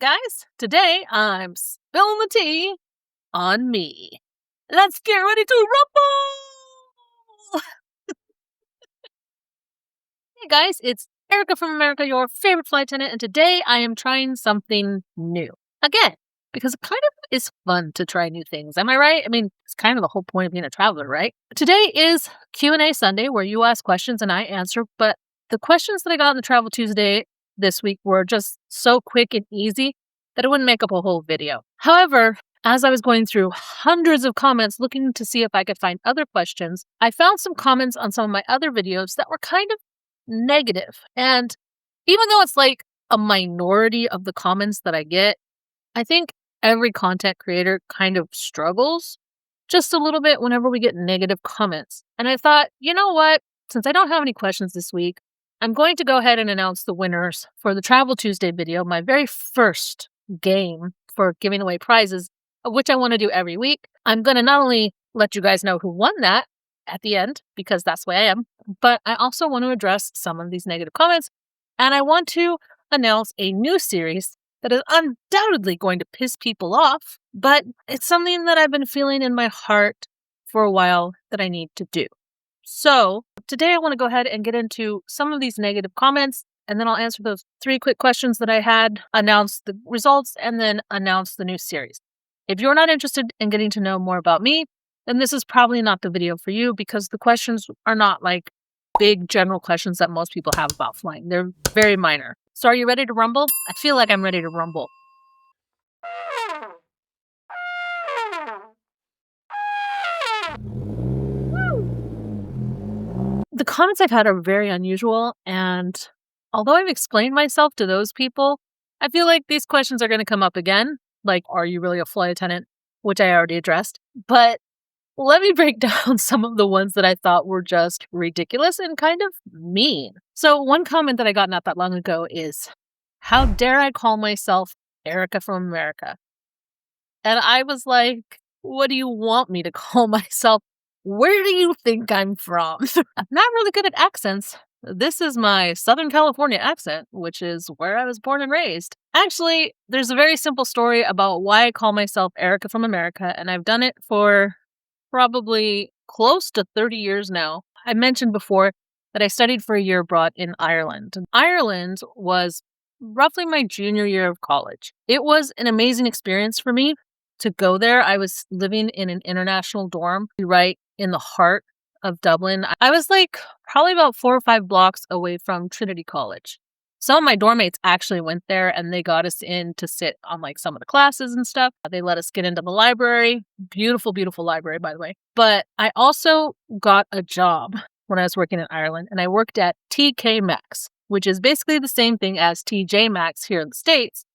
guys. Today I'm spilling the tea on me. Let's get ready to rumble! Hey guys, it's Erica from America, your favorite flight attendant, and today I am trying something new. Again, because it kind of is fun to try new things. Am I right? I mean, it's kind of the whole point of being a traveler, right? Today is Q&A Sunday where you ask questions and I answer, but the questions that I got on the Travel Tuesday this week were just so quick and easy that it wouldn't make up a whole video. However, as I was going through hundreds of comments looking to see if I could find other questions, I found some comments on some of my other videos that were kind of negative. And even though it's like a minority of the comments that I get, I think every content creator kind of struggles just a little bit whenever we get negative comments. And I thought, you know what? Since I don't have any questions this week, I'm going to go ahead and announce the winners for the Travel Tuesday video, my very first game for giving away prizes, which I want to do every week. I'm going to not only let you guys know who won that at the end, because that's the way I am, but I also want to address some of these negative comments, and I want to announce a new series that is undoubtedly going to piss people off, but it's something that I've been feeling in my heart for a while that I need to do. So today I want to go ahead and get into some of these negative comments, and then I'll answer those 3 quick questions that I had, announce the results, and then announce the new series. If you're not interested in getting to know more about me, then this is probably not the video for you, because the questions are not like big general questions that most people have about flying. They're very minor. So are you ready to rumble? I feel like I'm ready to rumble. The comments I've had are very unusual, and although I've explained myself to those people, I feel like these questions are going to come up again, like, are you really a flight attendant? Which I already addressed. But let me break down some of the ones that I thought were just ridiculous and kind of mean. So one comment that I got not that long ago is, how dare I call myself Erica from America? And I was like, what do you want me to call myself? Where do you think I'm from? I'm not really good at accents. This is my Southern California accent, which is where I was born and raised. Actually, there's a very simple story about why I call myself Erica from America, and I've done it for probably close to 30 years now. I mentioned before that I studied for a year abroad in Ireland. Ireland was roughly my junior year of college. It was an amazing experience for me to go there. I was living in an international dorm right in the heart of Dublin. I was like probably about 4 or 5 blocks away from Trinity College. Some of my dorm mates actually went there and they got us in to sit on like some of the classes and stuff. They let us get into the library. Beautiful, beautiful library, by the way. But I also got a job when I was working in Ireland, and I worked at TK Maxx, which is basically the same thing as TJ Maxx here in the States,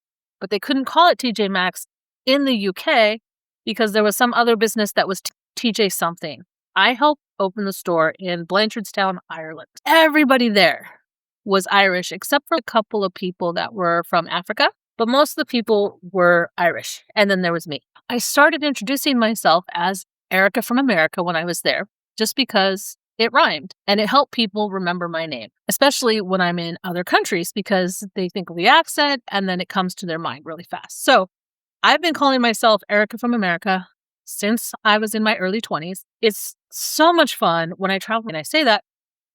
but they couldn't call it TJ Maxx in the UK because there was some other business that was TJ something. I helped open the store in Blanchardstown, Ireland. Everybody there was Irish, except for a couple of people that were from Africa, but most of the people were Irish. And then there was me. I started introducing myself as Erica from America when I was there, just because it rhymed and it helped people remember my name, especially when I'm in other countries, because they think of the accent and then it comes to their mind really fast. So I've been calling myself Erica from America since I was in my early 20s. It's so much fun when I travel and I say that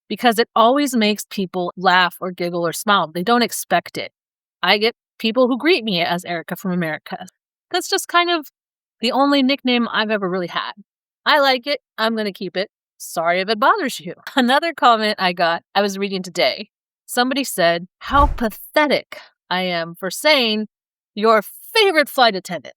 because it always makes people laugh or giggle or smile. They don't expect it. I get people who greet me as Erica from America. That's just kind of the only nickname I've ever really had. I like it. I'm going to keep it. Sorry if it bothers you. Another comment I got, I was reading today. Somebody said, how pathetic I am for saying your favorite flight attendant.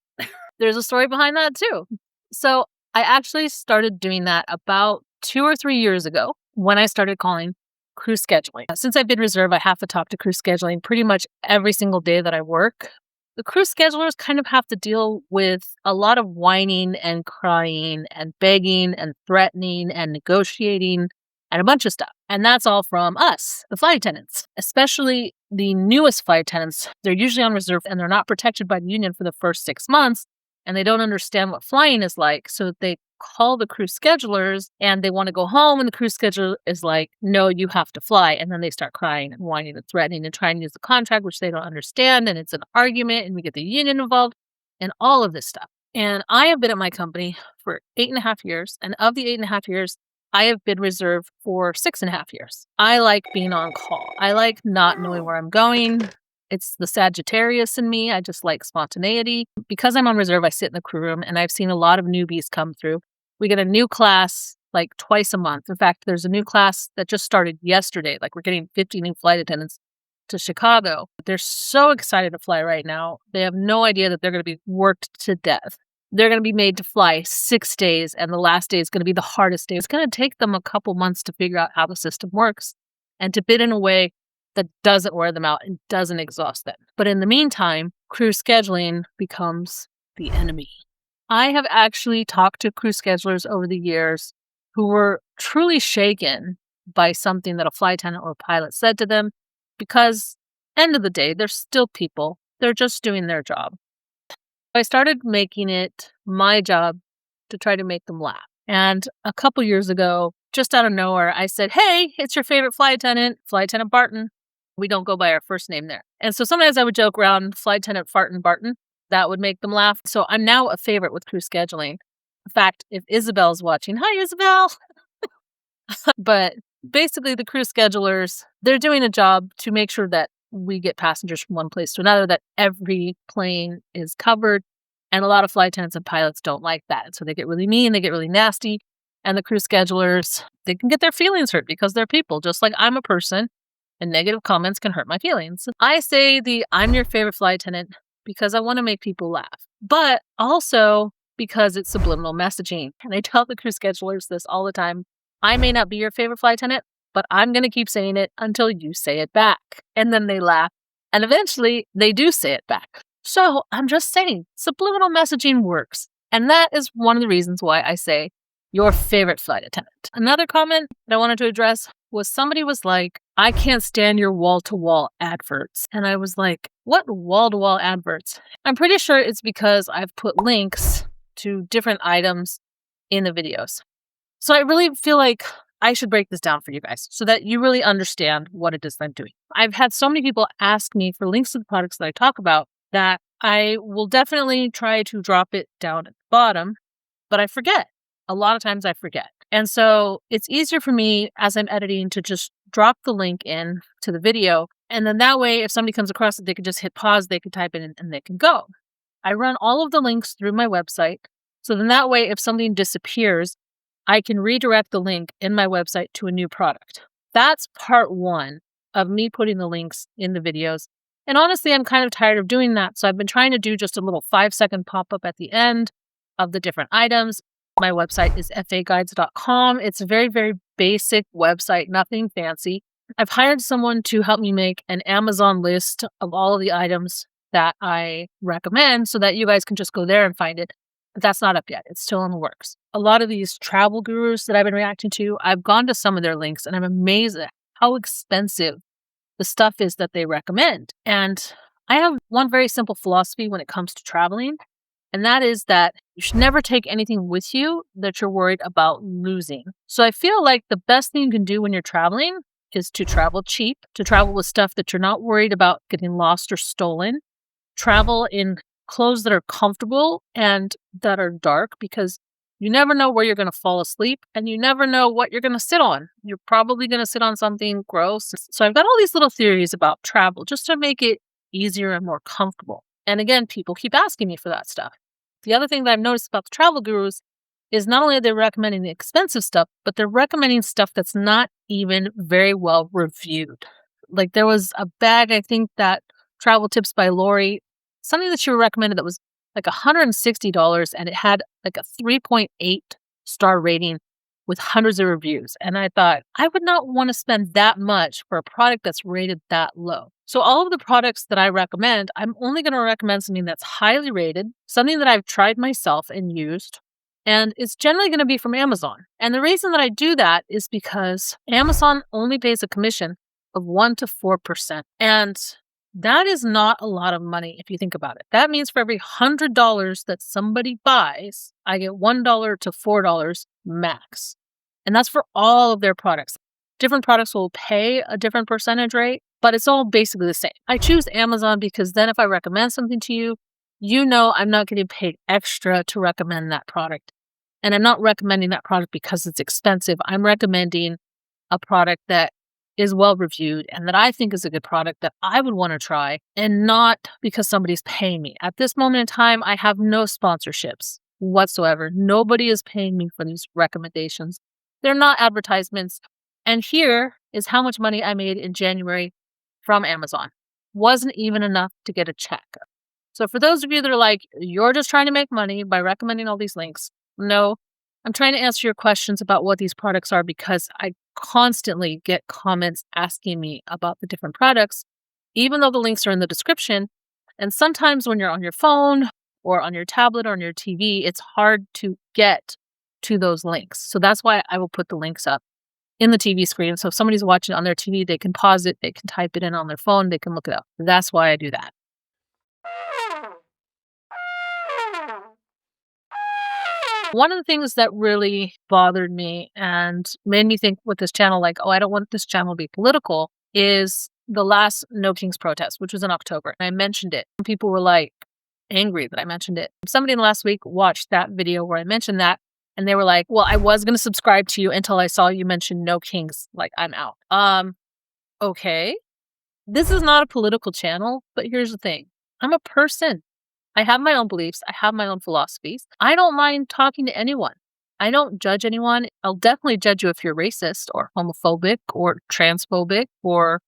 There's a story behind that too. So I actually started doing that about 2 or 3 years ago when I started calling crew scheduling. Since I've been reserve, I have to talk to crew scheduling pretty much every single day that I work. The crew schedulers kind of have to deal with a lot of whining and crying and begging and threatening and negotiating and a bunch of stuff. And that's all from us, the flight attendants, especially the newest flight attendants. They're usually on reserve and they're not protected by the union for the first 6 months, and they don't understand what flying is like. So they call the crew schedulers and they want to go home, and the crew scheduler is like, no, you have to fly. And then they start crying and whining and threatening and trying to use the contract, which they don't understand. And it's an argument, and we get the union involved and all of this stuff. And I have been at my company for 8.5 years. And of the 8.5 years, I have been reserved for 6.5 years. I like being on call. I like not knowing where I'm going. It's the Sagittarius in me. I just like spontaneity. Because I'm on reserve, I sit in the crew room, and I've seen a lot of newbies come through. We get a new class like twice a month. In fact, there's a new class that just started yesterday. Like, we're getting 50 new flight attendants to Chicago. They're so excited to fly right now. They have no idea that they're going to be worked to death. They're going to be made to fly 6 days, and the last day is going to be the hardest day. It's going to take them a couple months to figure out how the system works and to bid in a way that doesn't wear them out and doesn't exhaust them. But in the meantime, crew scheduling becomes the enemy. I have actually talked to crew schedulers over the years who were truly shaken by something that a flight attendant or a pilot said to them, because end of the day, they're still people. They're just doing their job. I started making it my job to try to make them laugh. And a couple years ago, just out of nowhere, I said, hey, it's your favorite flight attendant Barton. We don't go by our first name there. And so sometimes I would joke around Flight Attendant Fartin Barton. That would make them laugh. So I'm now a favorite with crew scheduling. In fact, if Isabel's watching, hi, Isabel. But basically, the crew schedulers, they're doing a job to make sure that we get passengers from one place to another, that every plane is covered. And a lot of flight attendants and pilots don't like that. And so they get really mean, they get really nasty. And the crew schedulers, they can get their feelings hurt because they're people, just like I'm a person, and negative comments can hurt my feelings. I say I'm your favorite flight attendant because I want to make people laugh, but also because it's subliminal messaging. And I tell the crew schedulers this all the time. I may not be your favorite flight attendant, but I'm going to keep saying it until you say it back. And then they laugh. And eventually they do say it back. So I'm just saying, subliminal messaging works. And that is one of the reasons why I say your favorite flight attendant. Another comment that I wanted to address was somebody was like, I can't stand your wall-to-wall adverts. And I was like, what wall-to-wall adverts? I'm pretty sure it's because I've put links to different items in the videos. So I really feel like I should break this down for you guys so that you really understand what it is I'm doing. I've had so many people ask me for links to the products that I talk about that I will definitely try to drop it down at the bottom, but I forget. A lot of times I forget. And so it's easier for me as I'm editing to just drop the link in to the video. And then that way, if somebody comes across it, they can just hit pause, they can type it in, and they can go. I run all of the links through my website. So then that way, if something disappears, I can redirect the link in my website to a new product. That's part one of me putting the links in the videos. And honestly, I'm kind of tired of doing that. So I've been trying to do just a little 5-second pop-up at the end of the different items. My website is faguides.com. It's a very, very basic website, nothing fancy. I've hired someone to help me make an Amazon list of all of the items that I recommend so that you guys can just go there and find it. But that's not up yet. It's still in the works. A lot of these travel gurus that I've been reacting to, I've gone to some of their links and I'm amazed at how expensive the stuff is that they recommend. And I have one very simple philosophy when it comes to traveling, and that is that you should never take anything with you that you're worried about losing. So I feel like the best thing you can do when you're traveling is to travel cheap, to travel with stuff that you're not worried about getting lost or stolen, travel in clothes that are comfortable and that are dark, because you never know where you're going to fall asleep and you never know what you're going to sit on. You're probably going to sit on something gross. So I've got all these little theories about travel just to make it easier and more comfortable. And again, people keep asking me for that stuff. The other thing that I've noticed about the travel gurus is not only are they recommending the expensive stuff, but they're recommending stuff that's not even very well reviewed. Like there was a bag, I think that Travel Tips by Lori, something that she recommended that was like $160, and it had like a 3.8 star rating with hundreds of reviews. And I thought, I would not want to spend that much for a product that's rated that low. So all of the products that I recommend, I'm only going to recommend something that's highly rated, something that I've tried myself and used, and it's generally going to be from Amazon. And the reason that I do that is because Amazon only pays a commission of 1 to 4%. And That is not a lot of money if you think about it. That means for every $100 that somebody buys, I get $1 to $4 max. And that's for all of their products. Different products will pay a different percentage rate, but it's all basically the same. I choose Amazon because then if I recommend something to you, you know I'm not getting paid extra to recommend that product. And I'm not recommending that product because it's expensive. I'm recommending a product that is well reviewed and that I think is a good product that I would want to try, and not because somebody's paying me. At this moment in time, I have no sponsorships whatsoever. Nobody is paying me for these recommendations. They're not advertisements. And here is how much money I made in January from Amazon. Wasn't even enough to get a check. So for those of you that are like, you're just trying to make money by recommending all these links, no, I'm trying to answer your questions about what these products are because I constantly get comments asking me about the different products, even though the links are in the description. And sometimes when you're on your phone or on your tablet or on your TV, it's hard to get to those links. So that's why I will put the links up in the TV screen. So if somebody's watching on their TV, they can pause it, they can type it in on their phone, they can look it up. That's why I do that. One of the things that really bothered me and made me think with this channel, like, oh, I don't want this channel to be political, is the last No Kings protest, which was in October. And I mentioned it. People were like angry that I mentioned it. Somebody in the last week watched that video where I mentioned that, and they were like, well, I was going to subscribe to you until I saw you mention No Kings. Like, I'm out. Okay. This is not a political channel, but here's the thing. I'm a person. I have my own beliefs. I have my own philosophies. I don't mind talking to anyone. I don't judge anyone. I'll definitely judge you if you're racist or homophobic or transphobic or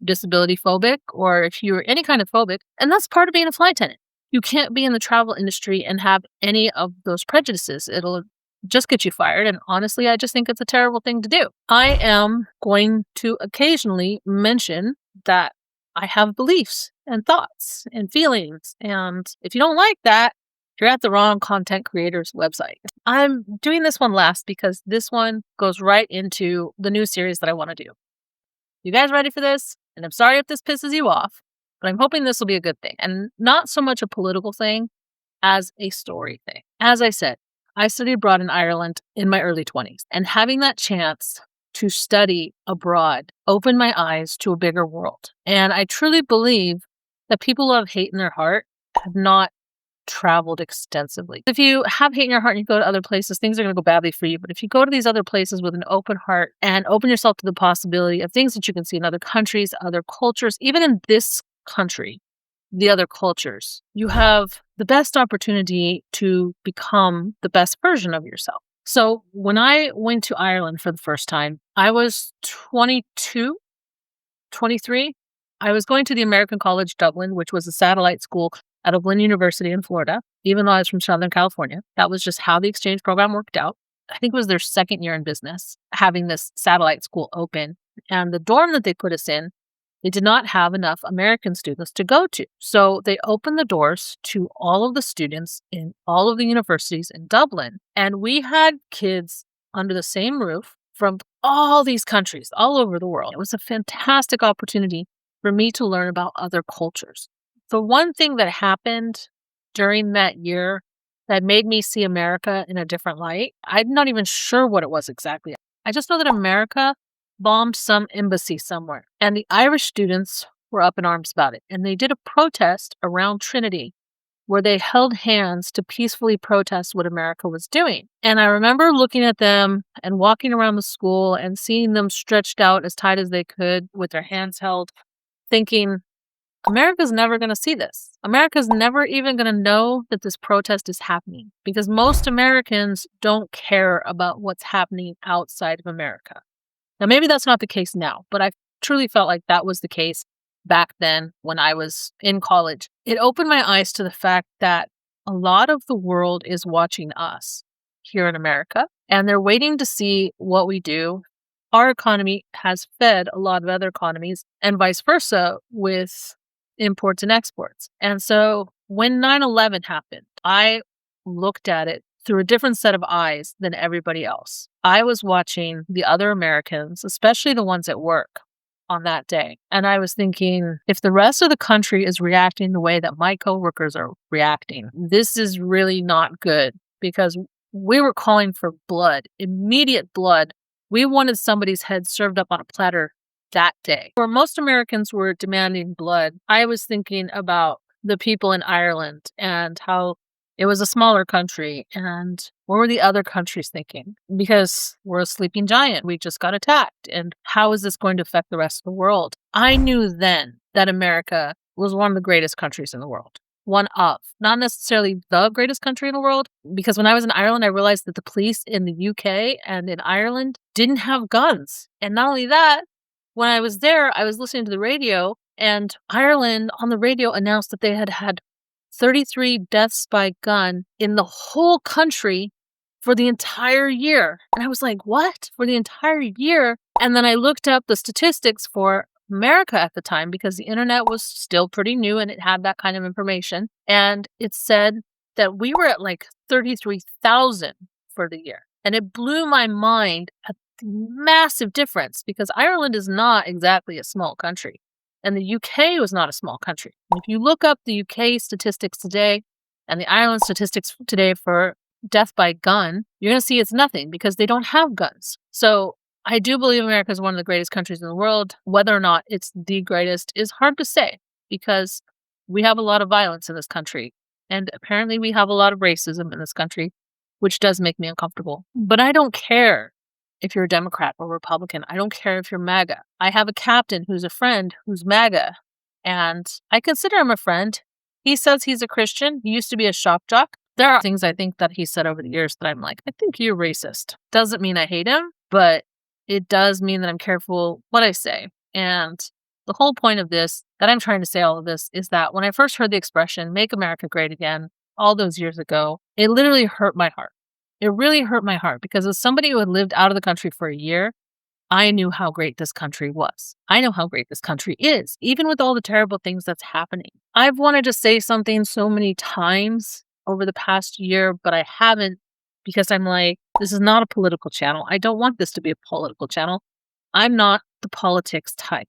disability phobic or if you're any kind of phobic. And that's part of being a flight attendant. You can't be in the travel industry and have any of those prejudices. It'll just get you fired. And honestly, I just think it's a terrible thing to do. I am going to occasionally mention that I have beliefs and thoughts and feelings. And if you don't like that, you're at the wrong content creator's website. I'm doing this one last because this one goes right into the new series that I want to do. You guys ready for this? And I'm sorry if this pisses you off, but I'm hoping this will be a good thing and not so much a political thing as a story thing. As I said, I studied abroad in Ireland in my early 20s, and having that chance to study abroad opened my eyes to a bigger world. And I truly believe that people who have hate in their heart have not traveled extensively. If you have hate in your heart and you go to other places, things are going to go badly for you. But if you go to these other places with an open heart and open yourself to the possibility of things that you can see in other countries, other cultures, even in this country, the other cultures, you have the best opportunity to become the best version of yourself. So when I went to Ireland for the first time, I was 22, 23. I was going to the American College Dublin, which was a satellite school at Dublin University in Florida, even though I was from Southern California. That was just how the exchange program worked out. I think it was their second year in business, having this satellite school open. And the dorm that they put us in, they did not have enough American students to go to. So they opened the doors to all of the students in all of the universities in Dublin. And we had kids under the same roof from all these countries, all over the world. It was a fantastic opportunity for me to learn about other cultures. The one thing that happened during that year that made me see America in a different light, I'm not even sure what it was exactly. I just know that America bombed some embassy somewhere, and the Irish students were up in arms about it. And they did a protest around Trinity where they held hands to peacefully protest what America was doing. And I remember looking at them and walking around the school and seeing them stretched out as tight as they could with their hands held, thinking, America's never going to see this. America's never even going to know that this protest is happening because most Americans don't care about what's happening outside of America. Now, maybe that's not the case now, but I truly felt like that was the case back then when I was in college. It opened my eyes to the fact that a lot of the world is watching us here in America, and they're waiting to see what we do. Our economy has fed a lot of other economies and vice versa with imports and exports. And so when 9/11 happened, I looked at it through a different set of eyes than everybody else. I was watching the other Americans, especially the ones at work, on that day. And I was thinking, if the rest of the country is reacting the way that my coworkers are reacting, this is really not good, because we were calling for blood, immediate blood. We wanted somebody's head served up on a platter that day. Where most Americans were demanding blood, I was thinking about the people in Ireland and how it was a smaller country, and what were the other countries thinking? Because we're a sleeping giant. We just got attacked. And how is this going to affect the rest of the world? I knew then that America was one of the greatest countries in the world. One of. Not necessarily the greatest country in the world, because when I was in Ireland, I realized that the police in the UK and in Ireland didn't have guns. And not only that, when I was there, I was listening to the radio, and Ireland on the radio announced that they had had 33 deaths by gun in the whole country for the entire year. And I was like, what? For the entire year? And then I looked up the statistics for America at the time, because the internet was still pretty new and it had that kind of information. And it said that we were at like 33,000 for the year. And it blew my mind at the massive difference, because Ireland is not exactly a small country. And the UK was not a small country. If you look up the UK statistics today and the Ireland statistics today for death by gun, you're going to see it's nothing, because they don't have guns. So I do believe America is one of the greatest countries in the world. Whether or not it's the greatest is hard to say, because we have a lot of violence in this country. And apparently we have a lot of racism in this country, which does make me uncomfortable. But I don't care if you're a Democrat or Republican. I don't care if you're MAGA. I have a captain who's a friend who's MAGA, and I consider him a friend. He says he's a Christian. He used to be a shop jock. There are things I think that he said over the years that I'm like, I think you're racist. Doesn't mean I hate him, but it does mean that I'm careful what I say. And the whole point of this, that I'm trying to say all of this, is that when I first heard the expression, "Make America Great Again," all those years ago, it literally hurt my heart. It really hurt my heart, because as somebody who had lived out of the country for a year, I knew how great this country was. I know how great this country is, even with all the terrible things that's happening. I've wanted to say something so many times over the past year, but I haven't, because I'm like, this is not a political channel. I don't want this to be a political channel. I'm not the politics type.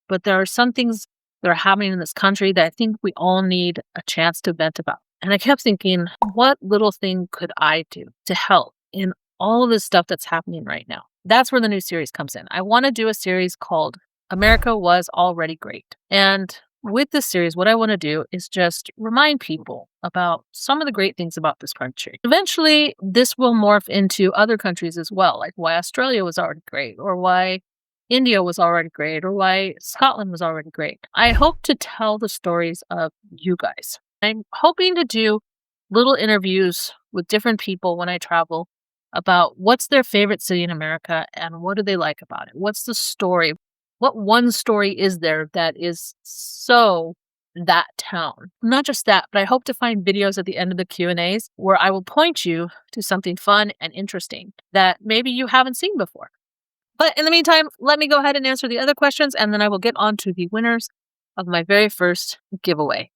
But there are some things that are happening in this country that I think we all need a chance to vent about. And I kept thinking, what little thing could I do to help in all of this stuff that's happening right now? That's where the new series comes in. I want to do a series called America Was Already Great. And with this series, what I want to do is just remind people about some of the great things about this country. Eventually, this will morph into other countries as well, like why Australia was already great, or why India was already great, or why Scotland was already great. I hope to tell the stories of you guys. I'm hoping to do little interviews with different people when I travel about what's their favorite city in America and what do they like about it. What's the story? What one story is there that is so that town? Not just that, but I hope to find videos at the end of the Q&As where I will point you to something fun and interesting that maybe you haven't seen before. But in the meantime, let me go ahead and answer the other questions, and then I will get on to the winners of my very first giveaway.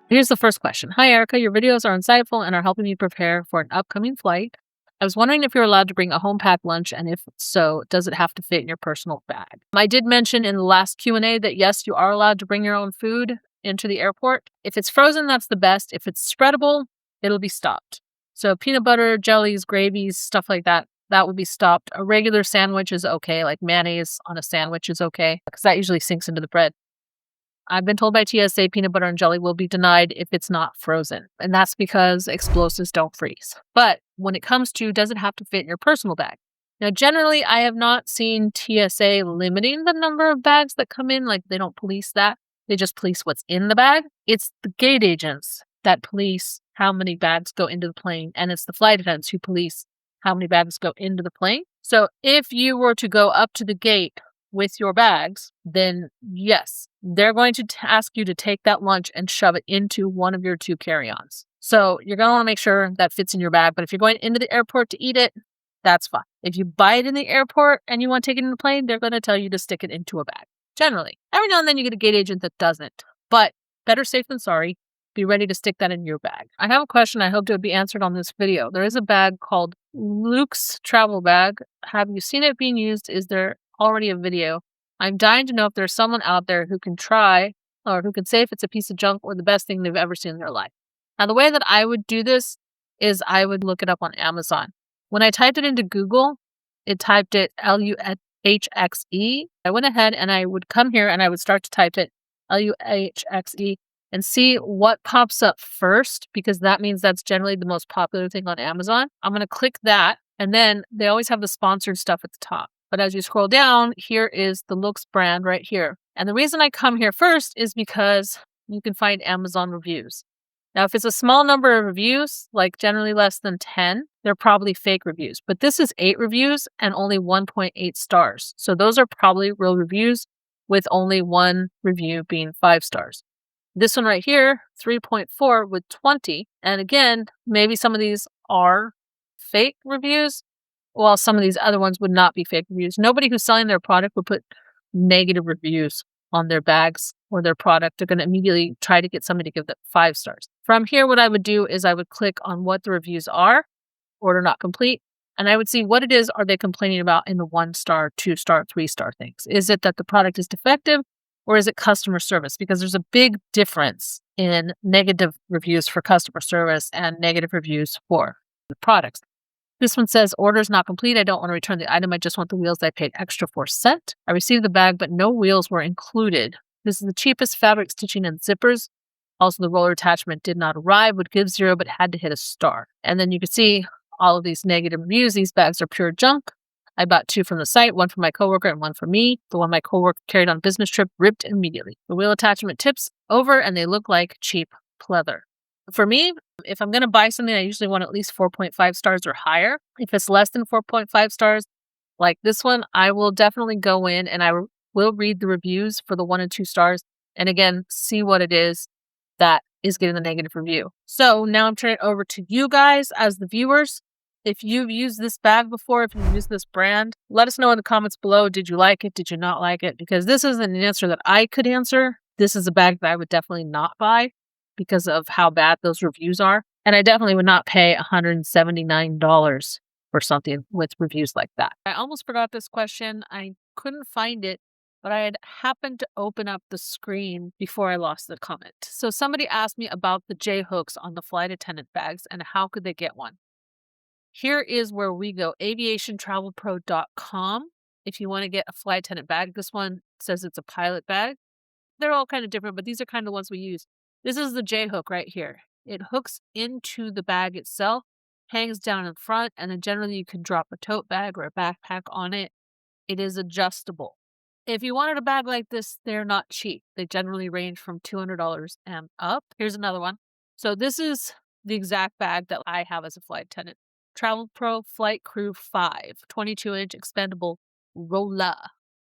Here's the first question. Hi, Erica. Your videos are insightful and are helping me prepare for an upcoming flight. I was wondering if you're allowed to bring a home packed lunch, and if so, does it have to fit in your personal bag? I did mention in the last Q&A that yes, you are allowed to bring your own food into the airport. If it's frozen, that's the best. If it's spreadable, it'll be stopped. So peanut butter, jellies, gravies, stuff like that, that would be stopped. A regular sandwich is okay, like mayonnaise on a sandwich is okay, because that usually sinks into the bread. I've been told by TSA peanut butter and jelly will be denied if it's not frozen. And that's because explosives don't freeze. But when it comes to, does it have to fit in your personal bag? Now, generally, I have not seen TSA limiting the number of bags that come in. Like, they don't police that. They just police what's in the bag. It's the gate agents that police how many bags go into the plane. And it's the flight attendants who police how many bags go into the plane. So if you were to go up to the gate with your bags, then yes, they're going to ask you to take that lunch and shove it into one of your two carry-ons. So you're going to want to make sure that fits in your bag. But if you're going into the airport to eat it, that's fine. If you buy it in the airport and you want to take it in the plane, they're going to tell you to stick it into a bag. Generally. Every now and then you get a gate agent that doesn't. But better safe than sorry. Be ready to stick that in your bag. I have a question I hope to be answered on this video. There is a bag called Luke's travel bag. Have you seen it being used? Is there already a video? I'm dying to know if there's someone out there who can try or who can say if it's a piece of junk or the best thing they've ever seen in their life. Now, the way that I would do this is I would look it up on Amazon. When I typed it into Google, it typed it Luhxe. I went ahead and I would come here and I would start to type it Luhxe and see what pops up first, because that means that's generally the most popular thing on Amazon. I'm going to click that, and then they always have the sponsored stuff at the top. But as you scroll down, here is the Luxhe brand right here. And the reason I come here first is because you can find Amazon reviews. Now, if it's a small number of reviews, like generally less than 10, they're probably fake reviews. But this is 8 reviews and only 1.8 stars. So those are probably real reviews, with only one review being 5 stars. This one right here, 3.4 with 20. And again, maybe some of these are fake reviews, while some of these other ones would not be fake reviews. Nobody who's selling their product would put negative reviews on their bags or their product. They're going to immediately try to get somebody to give them 5 stars. From here, what I would do is I would click on what the reviews are, order not complete, and I would see what it is are they complaining about in the 1-star, 2-star, 3-star things. Is it that the product is defective, or is it customer service? Because there's a big difference in negative reviews for customer service and negative reviews for the products. This one says, orders not complete. I don't want to return the item. I just want the wheels I paid extra for sent. I received the bag, but no wheels were included. This is the cheapest fabric stitching and zippers. Also, the roller attachment did not arrive, would give 0, but had to hit a star. And then you can see all of these negative reviews. These bags are pure junk. I bought 2 from the site, 1 for my coworker and 1 for me. The one my coworker carried on a business trip ripped immediately. The wheel attachment tips over and they look like cheap pleather. For me, if I'm going to buy something, I usually want at least 4.5 stars or higher. If it's less than 4.5 stars, like this one, I will definitely go in and I will read the reviews for the 1 and 2 stars. And again, see what it is that is getting the negative review. So now I'm turning it over to you guys as the viewers. If you've used this bag before, if you've used this brand, let us know in the comments below. Did you like it? Did you not like it? Because this isn't an answer that I could answer. This is a bag that I would definitely not buy because of how bad those reviews are. And I definitely would not pay $179 for something with reviews like that. I almost forgot this question. I couldn't find it, but I had happened to open up the screen before I lost the comment. So somebody asked me about the J-hooks on the flight attendant bags and how could they get one. Here is where we go, aviationtravelpro.com. If you want to get a flight attendant bag, this one says it's a pilot bag. They're all kind of different, but these are kind of the ones we use. This is the J-hook right here. It hooks into the bag itself, hangs down in front, and then generally you can drop a tote bag or a backpack on it. It is adjustable. If you wanted a bag like this, they're not cheap. They generally range from $200 and up. Here's another one. So this is the exact bag that I have as a flight attendant. Travel Pro Flight Crew 5, 22-inch expandable rolla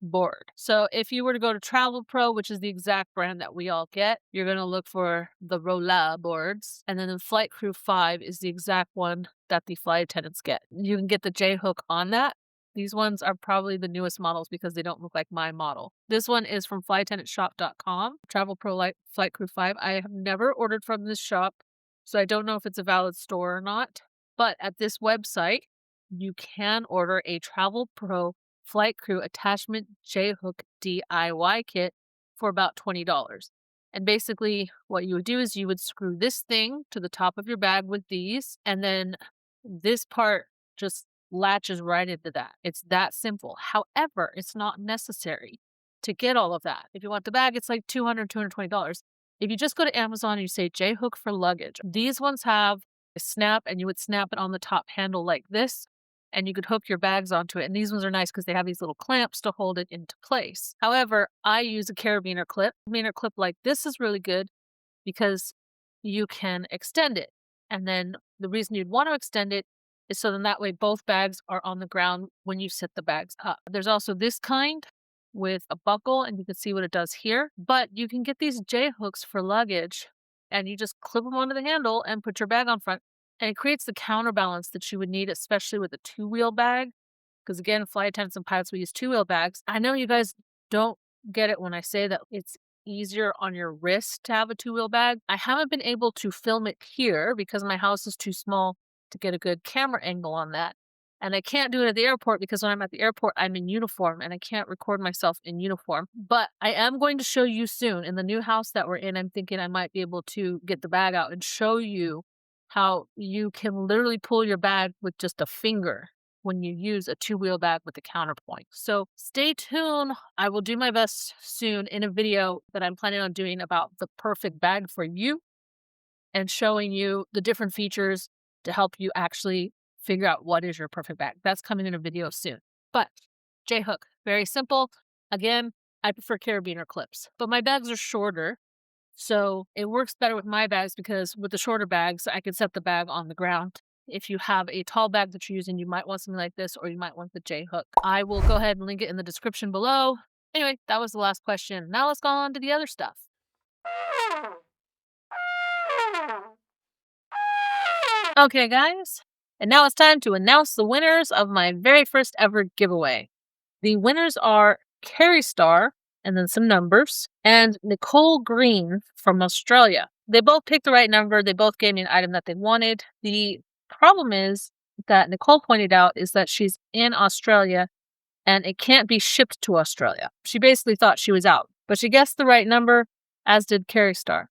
board. So if you were to go to Travel Pro, which is the exact brand that we all get, you're going to look for the rolla boards. And then the Flight Crew 5 is the exact one that the flight attendants get. You can get the J-hook on that. These ones are probably the newest models because they don't look like my model. This one is from flyattendantshop.com, Travel Pro Flight Crew 5. I have never ordered from this shop, so I don't know if it's a valid store or not. But at this website, you can order a Travel Pro Flight Crew Attachment J-hook DIY kit for about $20. And basically what you would do is you would screw this thing to the top of your bag with these, and then this part just latches right into that. It's that simple. However, it's not necessary to get all of that. If you want the bag, it's like $200, $220. If you just go to Amazon and you say J-hook for luggage, these ones have a snap, and you would snap it on the top handle like this, and you could hook your bags onto it. And these ones are nice because they have these little clamps to hold it into place. However, I use a carabiner clip. A carabiner clip like this is really good because you can extend it. And then the reason you'd want to extend it is so then that way both bags are on the ground when you set the bags up. There's also this kind with a buckle, and you can see what it does here. But you can get these J-hooks for luggage, and you just clip them onto the handle and put your bag on front. And it creates the counterbalance that you would need, especially with a 2-wheel bag. Because again, flight attendants and pilots, we use 2-wheel bags. I know you guys don't get it when I say that it's easier on your wrist to have a 2-wheel bag. I haven't been able to film it here because my house is too small to get a good camera angle on that. And I can't do it at the airport because when I'm at the airport, I'm in uniform and I can't record myself in uniform. But I am going to show you soon in the new house that we're in. I'm thinking I might be able to get the bag out and show you how you can literally pull your bag with just a finger when you use a two-wheel bag with a counterpoint. So stay tuned. I will do my best soon in a video that I'm planning on doing about the perfect bag for you and showing you the different features to help you actually figure out what is your perfect bag. That's coming in a video soon. But J-hook, very simple. Again, I prefer carabiner clips, but my bags are shorter. So it works better with my bags because with the shorter bags, I can set the bag on the ground. If you have a tall bag that you're using, you might want something like this, or you might want the J-hook. I will go ahead and link it in the description below. Anyway, that was the last question. Now let's go on to the other stuff. Okay, guys. And now it's time to announce the winners of my very first ever giveaway. The winners are Carrie Star, and then some numbers, and Nicole Green from Australia. They both picked the right number. They both gave me an item that they wanted. The problem is that Nicole pointed out is that she's in Australia and it can't be shipped to Australia. She basically thought she was out, but she guessed the right number, as did Carrie Star.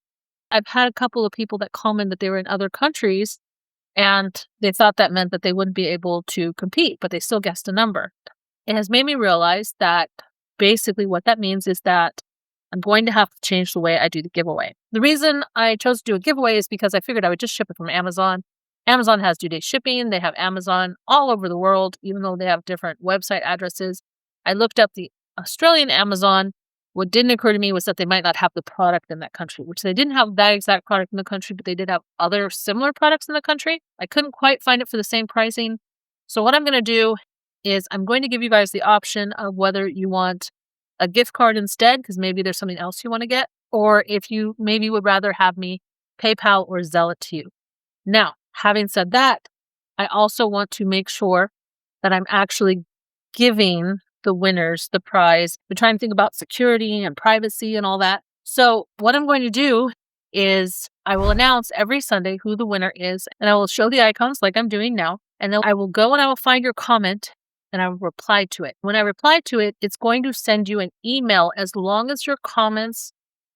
I've had a couple of people that comment that they were in other countries and they thought that meant that they wouldn't be able to compete, but they still guessed a number. It has made me realize that basically what that means is that I'm going to have to change the way I do the giveaway. The reason I chose to do a giveaway is because I figured I would just ship it from Amazon. Amazon has due date shipping. They have Amazon all over the world, even though they have different website addresses. I looked up the Australian Amazon. What didn't occur to me was that they might not have the product in that country, which they didn't have that exact product in the country, but they did have other similar products in the country. I couldn't quite find it for the same pricing. So what I'm going to do is I'm going to give you guys the option of whether you want a gift card instead, because maybe there's something else you want to get, or if you maybe would rather have me PayPal or Zelle it to you. Now, having said that, I also want to make sure that I'm actually giving the winners the prize. We're trying to think about security and privacy and all that. So what I'm going to do is I will announce every Sunday who the winner is, and I will show the icons like I'm doing now, and then I will go and I will find your comment and I will reply to it. When I reply to it, it's going to send you an email as long as your comments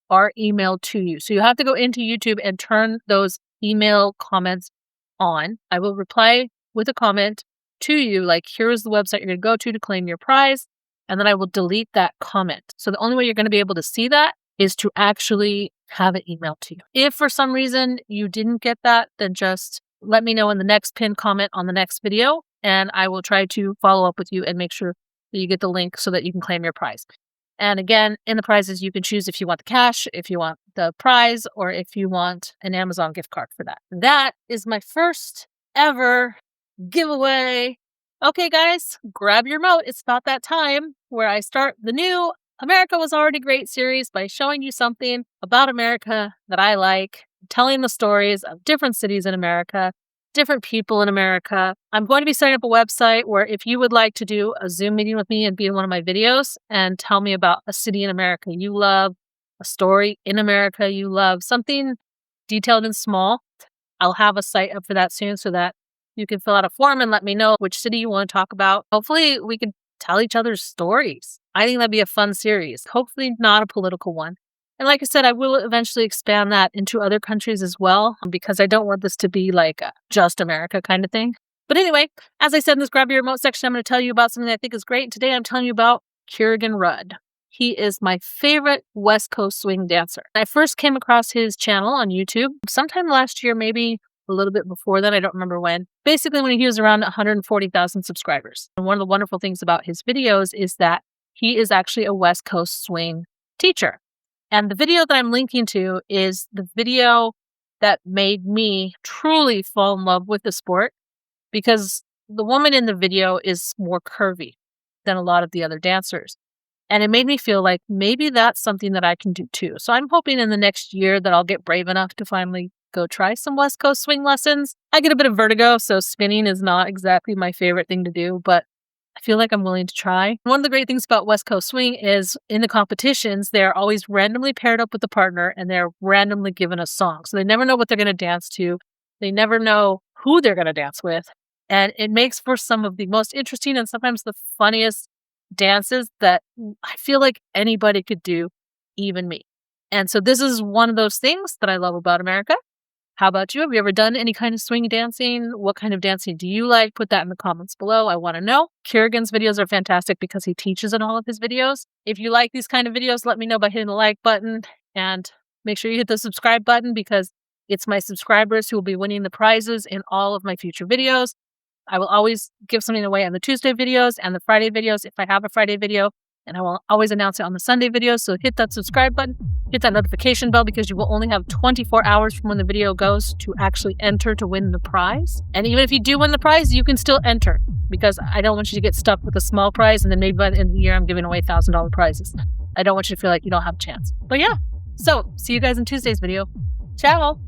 are emailed to you. So you have to go into YouTube and turn those email comments on. I will reply with a comment to you, like, here is the website you're going to go to claim your prize, and then I will delete that comment. So the only way you're going to be able to see that is to actually have it emailed to you. If for some reason you didn't get that, then just let me know in the next pinned comment on the next video, and I will try to follow up with you and make sure that you get the link so that you can claim your prize. And again, in the prizes, you can choose if you want the cash, if you want the prize, or if you want an Amazon gift card for that. That is my first ever giveaway. Okay, guys, grab your remote. It's about that time where I start the new America Was Already Great series by showing you something about America that I like, telling the stories of different cities in America, different people in America. I'm going to be setting up a website where if you would like to do a Zoom meeting with me and be in one of my videos and tell me about a city in America you love, a story in America you love, something detailed and small, I'll have a site up for that soon so that you can fill out a form and let me know which city you want to talk about. Hopefully we can tell each other's stories. I think that'd be a fun series. Hopefully not a political one. And like I said, I will eventually expand that into other countries as well, because I don't want this to be like a just America kind of thing. But anyway, as I said in this Grab Your Remote section, I'm going to tell you about something that I think is great. And today I'm telling you about Keerigan Rudd. He is my favorite West Coast swing dancer. I first came across his channel on YouTube sometime last year, maybe a little bit before then. I don't remember when. Basically, when he was around 140,000 subscribers. And one of the wonderful things about his videos is that he is actually a West Coast swing teacher. And the video that I'm linking to is the video that made me truly fall in love with the sport, because the woman in the video is more curvy than a lot of the other dancers. And it made me feel like maybe that's something that I can do too. So I'm hoping in the next year that I'll get brave enough to finally go try some West Coast swing lessons. I get a bit of vertigo, so spinning is not exactly my favorite thing to do, but I feel like I'm willing to try. One of the great things about West Coast swing is in the competitions, they're always randomly paired up with a partner and they're randomly given a song. So they never know what they're going to dance to. They never know who they're going to dance with. And it makes for some of the most interesting and sometimes the funniest dances that I feel like anybody could do, even me. And so this is one of those things that I love about America. How about you? Have you ever done any kind of swing dancing? What kind of dancing do you like? Put that in the comments below. I want to know. Keerigan's videos are fantastic because he teaches in all of his videos. If you like these kind of videos, let me know by hitting the like button, and make sure you hit the subscribe button because it's my subscribers who will be winning the prizes in all of my future videos. I will always give something away on the Tuesday videos and the Friday videos if I have a Friday video, and I will always announce it on the Sunday videos. So hit that subscribe button, hit that notification bell, because you will only have 24 hours from when the video goes to actually enter to win the prize. And even if you do win the prize, you can still enter, because I don't want you to get stuck with a small prize and then maybe by the end of the year I'm giving away $1,000 prizes. I don't want you to feel like you don't have a chance. But yeah, so see you guys in Tuesday's video. Ciao!